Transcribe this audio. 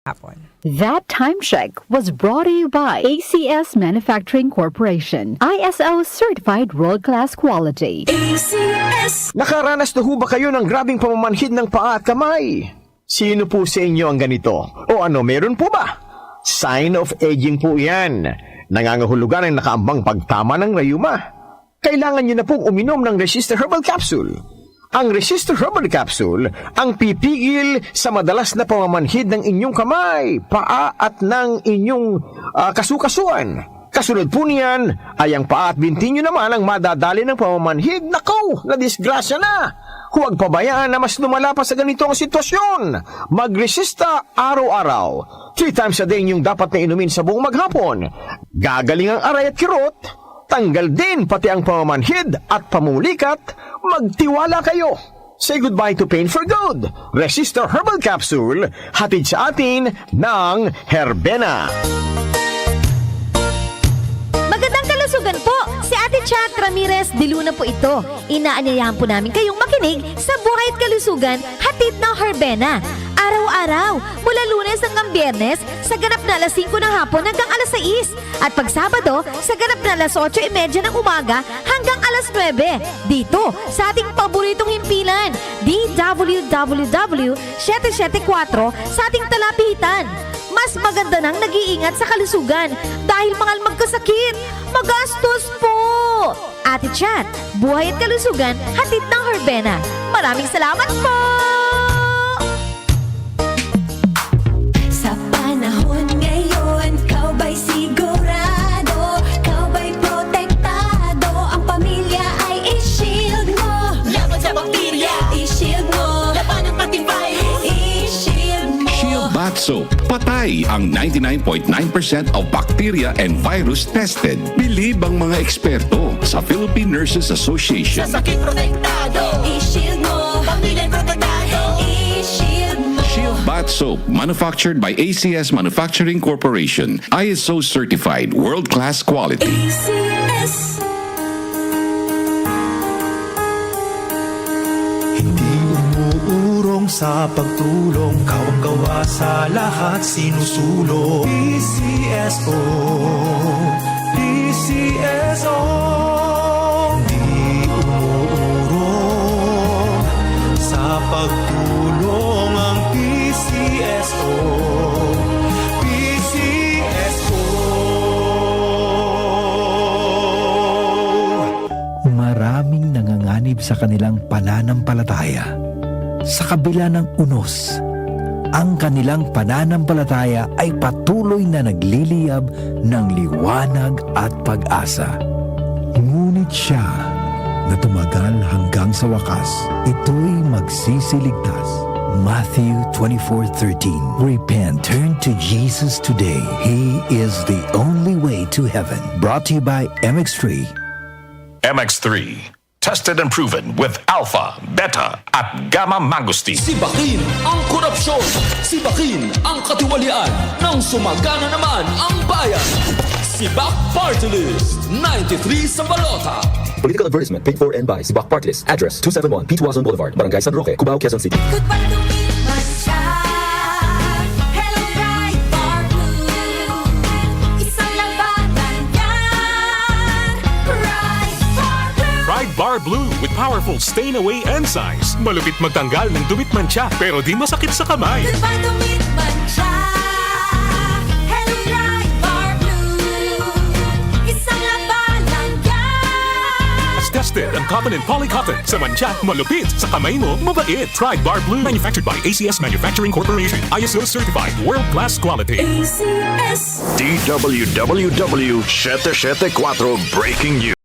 hapon. That time check was brought to you by ACS Manufacturing Corporation, ISO certified world-class quality. ACS. Nakaranas na ho ba kayo ng grabing pamamanhid ng paa at kamay? Sino po sa inyo ang ganito? O ano, meron po ba? Sign of aging po yan. Nangangahulugan ang nakaambang pagtama ng rayuma. Kailangan nyo na pong uminom ng Resistor Herbal Capsule. Ang Resistor Herbal Capsule ang pipigil sa madalas na pamamanhid ng inyong kamay, paa at ng inyong kasukasuan. Kasunod po niyan ay ang paa at binti nyo naman ang madadali ng pamamanhid. Nakaw, na disgrasya na! Huwag pabayaan na mas lumala pa sa ganitong sitwasyon. Magresista araw-araw. 3 times a day niyong dapat na inumin sa buong maghapon. Gagaling ang aray at kirot. Tanggal din pati ang pamamanhid at pamulikat. Magtiwala kayo. Say goodbye to pain for good. Resistor Herbal Capsule, hatid sa atin ng Herbena. Magandang kalusugan po! Si Ate Chat Ramirez de Luna po ito. Inaanyayahan po namin kayong makinig sa Buhay at Kalusugan, hatid ng Herbena. Araw-araw, mula Lunes hanggang Biyernes, sa ganap na alas 5 ng hapon hanggang alas 6. At pag Sabado, sa ganap na alas 8:30 ng umaga hanggang alas 9. Dito, sa ating paboritong himpilan, DWWW 774 sa ating talapitan. Mas maganda nang nag-iingat sa kalusugan dahil mangal magkasakit, magastos po. Ate Chat, Buhay at Kalusugan, hatid ng Herbena. Maraming salamat po! Sa panahon ngayon, kau ba'y sigurado? Kau ba'y protektado? Ang pamilya ay i-shield mo. Laban sa bakterya, i-shield mo. Laban ng pati virus, i-shield mo. Shield Bath Soap. Patay ang 99.9% of bacteria and virus tested. Bilib ang mga eksperto sa Philippine Nurses Association. Sa sakit protektado, i-shield mo. Pamilya protektado, i-shield mo. Shield Bath Soap, manufactured by ACS Manufacturing Corporation. ISO certified, world-class quality. ACS. Hindi umuurong sa pagtulong, kawang gawa sa lahat sinusulong. PCSO, PCSO. Hindi umuurong sa pagtulong ang PCSO, PCSO. Maraming nanganganib sa kanilang pananampalataya. Sa kabila ng unos, ang kanilang pananampalataya ay patuloy na nagliliyab ng liwanag at pag-asa. Ngunit siya na tumagal hanggang sa wakas, ito'y magsisiligtas. Matthew 24:13. Repent, turn to Jesus today. He is the only way to heaven. Brought to you by MX3. MX3, tested and proven with alpha, beta, at gamma mangosteen. Sibakin ang korupsyon, sibakin ang katiwalian, nang sumagana naman ang bayan. Sibak Party List, 93 sa balota. Political advertisement paid for and by Sibak Party List. Address 271 P. Tuazon Boulevard, Barangay San Roque, Cubao, Quezon City. Goodbye to me, Masya. Hello, Bright Bar Blue. Isang labanan yan. Bright Bar Blue. Pride Bar Blue with powerful stain-away enzymes. Malupit magtanggal ng dumit mancha pero di masakit sa kamay. Goodbye to me, Masya. Hello, Bright Bar Blue. Isang labanan yan. As tested ang cotton and polycotton. Sa mancha, malupit. Sa kamay mo, mabait. Pride Bar Blue. Manufactured by ACS Manufacturing Corporation. ISO certified. World-class quality. ACS. DWWW 774 breaking news.